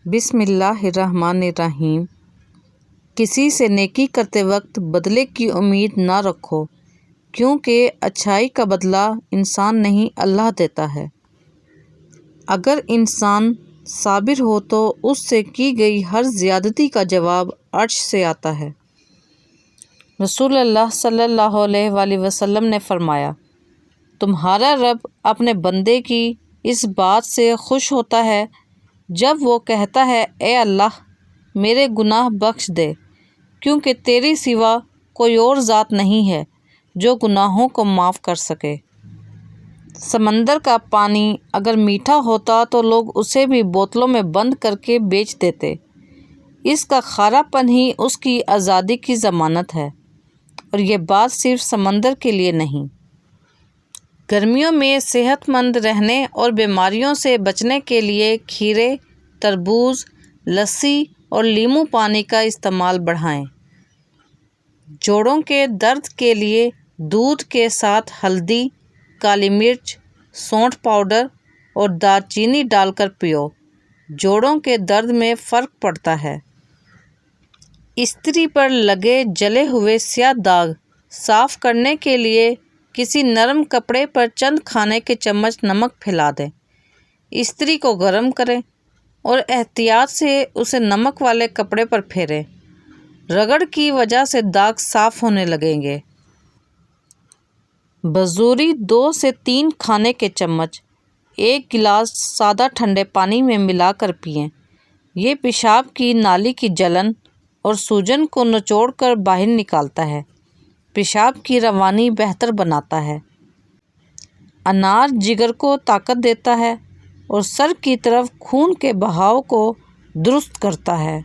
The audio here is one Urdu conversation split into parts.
بسم اللہ الرحمن الرحیم۔ کسی سے نیکی کرتے وقت بدلے کی امید نہ رکھو، کیونکہ اچھائی کا بدلہ انسان نہیں اللہ دیتا ہے۔ اگر انسان صابر ہو تو اس سے کی گئی ہر زیادتی کا جواب عرش سے آتا ہے۔ رسول اللہ صلی اللہ علیہ وآلہ وسلم نے فرمایا، تمہارا رب اپنے بندے کی اس بات سے خوش ہوتا ہے جب وہ کہتا ہے، اے اللہ میرے گناہ بخش دے، کیونکہ تیرے سوا کوئی اور ذات نہیں ہے جو گناہوں کو معاف کر سکے۔ سمندر کا پانی اگر میٹھا ہوتا تو لوگ اسے بھی بوتلوں میں بند کر کے بیچ دیتے۔ اس کا کھارا پن ہی اس کی آزادی کی ضمانت ہے، اور یہ بات صرف سمندر کے لیے نہیں۔ گرمیوں میں صحت مند رہنے اور بیماریوں سے بچنے کے لیے کھیرے، تربوز، لسی اور لیموں پانی کا استعمال بڑھائیں۔ جوڑوں کے درد کے لیے دودھ کے ساتھ ہلدی، کالی مرچ، سونٹھ پاؤڈر اور دار چینی ڈال کر پیو، جوڑوں کے درد میں فرق پڑتا ہے۔ استری پر لگے جلے ہوئے سیاہ داغ صاف کرنے کے لیے کسی نرم کپڑے پر چند کھانے کے چمچ نمک پھیلا دیں۔ استری کو گرم کریں اور احتیاط سے اسے نمک والے کپڑے پر پھیریں۔ رگڑ کی وجہ سے داغ صاف ہونے لگیں گے۔ بزوری 2 سے 3 کھانے کے چمچ 1 گلاس سادہ ٹھنڈے پانی میں ملا کر پئیں۔ یہ پیشاب کی نالی کی جلن اور سوجن کو نچوڑ کر باہر نکالتا ہے، پیشاب کی روانی بہتر بناتا ہے۔ انار جگر کو طاقت دیتا ہے اور سر کی طرف خون کے بہاؤ کو درست کرتا ہے۔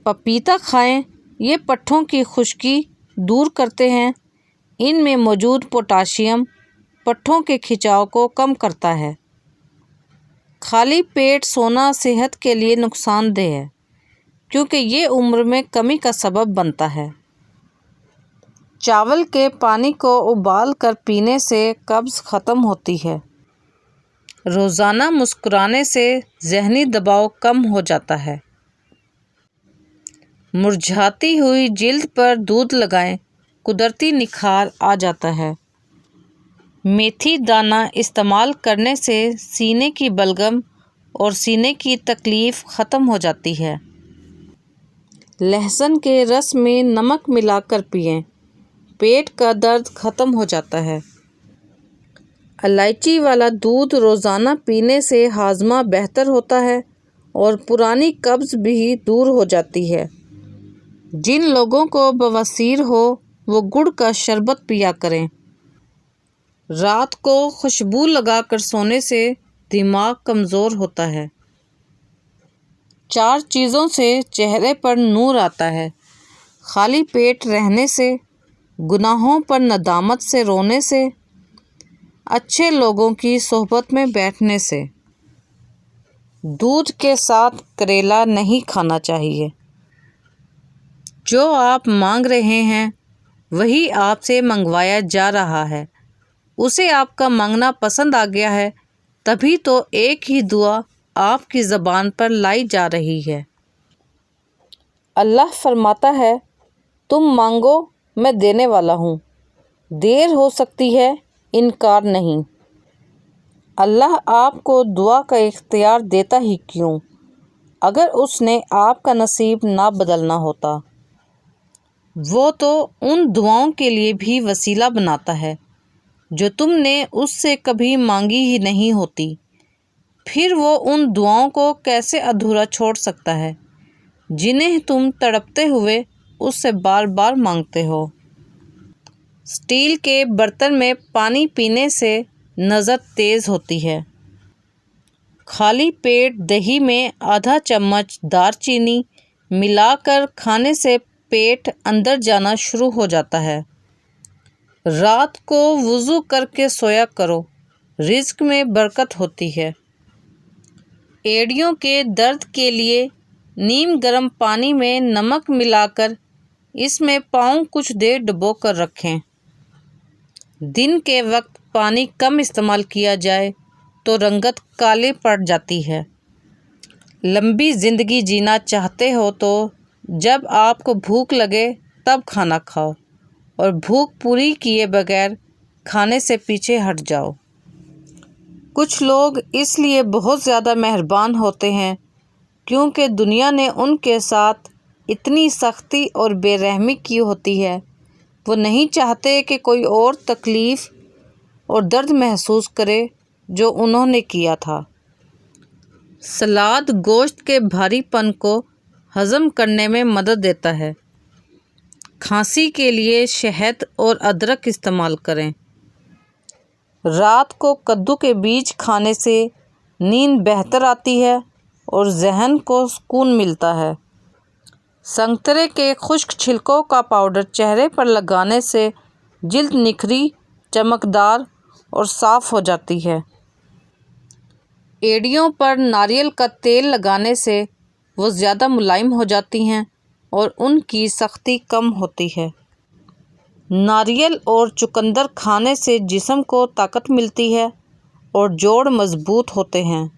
پپیتا کھائیں، یہ پٹھوں کی خشکی دور کرتے ہیں۔ ان میں موجود پوٹاشیم پٹھوں کے کھچاؤ کو کم کرتا ہے۔ خالی پیٹ سونا صحت کے لیے نقصان دہ ہے، کیونکہ یہ عمر میں کمی کا سبب بنتا ہے۔ چاول کے پانی کو ابال کر پینے سے قبض ختم ہوتی ہے۔ روزانہ مسکرانے سے ذہنی دباؤ کم ہو جاتا ہے۔ مرجھاتی ہوئی جلد پر دودھ لگائیں، قدرتی نکھار آ جاتا ہے۔ میتھی دانہ استعمال کرنے سے سینے کی بلغم اور سینے کی تکلیف ختم ہو جاتی ہے۔ لہسن کے رس میں نمک ملا کر پئیں، پیٹ کا درد ختم ہو جاتا ہے۔ الائچی والا دودھ روزانہ پینے سے ہاضمہ بہتر ہوتا ہے اور پرانی قبض بھی دور ہو جاتی ہے۔ جن لوگوں کو بواسیر ہو وہ گڑ کا شربت پیا کریں۔ رات کو خوشبو لگا کر سونے سے دماغ کمزور ہوتا ہے۔ 4 چیزوں سے چہرے پر نور آتا ہے: خالی پیٹ رہنے سے، گناہوں پر ندامت سے رونے سے، اچھے لوگوں کی صحبت میں بیٹھنے سے۔ دودھ کے ساتھ کریلا نہیں کھانا چاہیے۔ جو آپ مانگ رہے ہیں وہی آپ سے منگوایا جا رہا ہے۔ اسے آپ کا مانگنا پسند آ گیا ہے، تبھی تو ایک ہی دعا آپ کی زبان پر لائی جا رہی ہے۔ اللہ فرماتا ہے، تم مانگو میں دینے والا ہوں، دیر ہو سکتی ہے انکار نہیں۔ اللہ آپ کو دعا کا اختیار دیتا ہی کیوں، اگر اس نے آپ کا نصیب نہ بدلنا ہوتا۔ وہ تو ان دعاؤں کے لیے بھی وسیلہ بناتا ہے جو تم نے اس سے کبھی مانگی ہی نہیں ہوتی، پھر وہ ان دعاؤں کو کیسے ادھورا چھوڑ سکتا ہے جنہیں تم تڑپتے ہوئے اس سے بار بار مانگتے ہو۔ اسٹیل کے برتن میں پانی پینے سے نظر تیز ہوتی ہے۔ خالی پیٹ دہی میں آدھا چمچ دار چینی ملا کر کھانے سے پیٹ اندر جانا شروع ہو جاتا ہے۔ رات کو وضو کر کے سویا کرو، رزق میں برکت ہوتی ہے۔ ایڑیوں کے درد کے لیے نیم گرم پانی میں نمک ملا کر اس میں پاؤں کچھ دیر ڈبو کر رکھیں۔ دن کے وقت پانی کم استعمال کیا جائے تو رنگت کالے پڑ جاتی ہے۔ لمبی زندگی جینا چاہتے ہو تو جب آپ کو بھوک لگے تب کھانا کھاؤ اور بھوک پوری کیے بغیر کھانے سے پیچھے ہٹ جاؤ۔ کچھ لوگ اس لیے بہت زیادہ مہربان ہوتے ہیں کیونکہ دنیا نے ان کے ساتھ اتنی سختی اور بے رحمی کی ہوتی ہے۔ وہ نہیں چاہتے کہ کوئی اور تکلیف اور درد محسوس کرے جو انہوں نے کیا تھا۔ سلاد گوشت کے بھاری پن کو ہضم کرنے میں مدد دیتا ہے۔ کھانسی کے لیے شہد اور ادرک استعمال کریں۔ رات کو کدو کے بیج کھانے سے نیند بہتر آتی ہے اور ذہن کو سکون ملتا ہے۔ سنترے کے خشک چھلکوں کا پاؤڈر چہرے پر لگانے سے جلد نکھری، چمکدار اور صاف ہو جاتی ہے۔ ایڑیوں پر ناریل کا تیل لگانے سے وہ زیادہ ملائم ہو جاتی ہیں اور ان کی سختی کم ہوتی ہے۔ ناریل اور چقندر کھانے سے جسم کو طاقت ملتی ہے اور جوڑ مضبوط ہوتے ہیں۔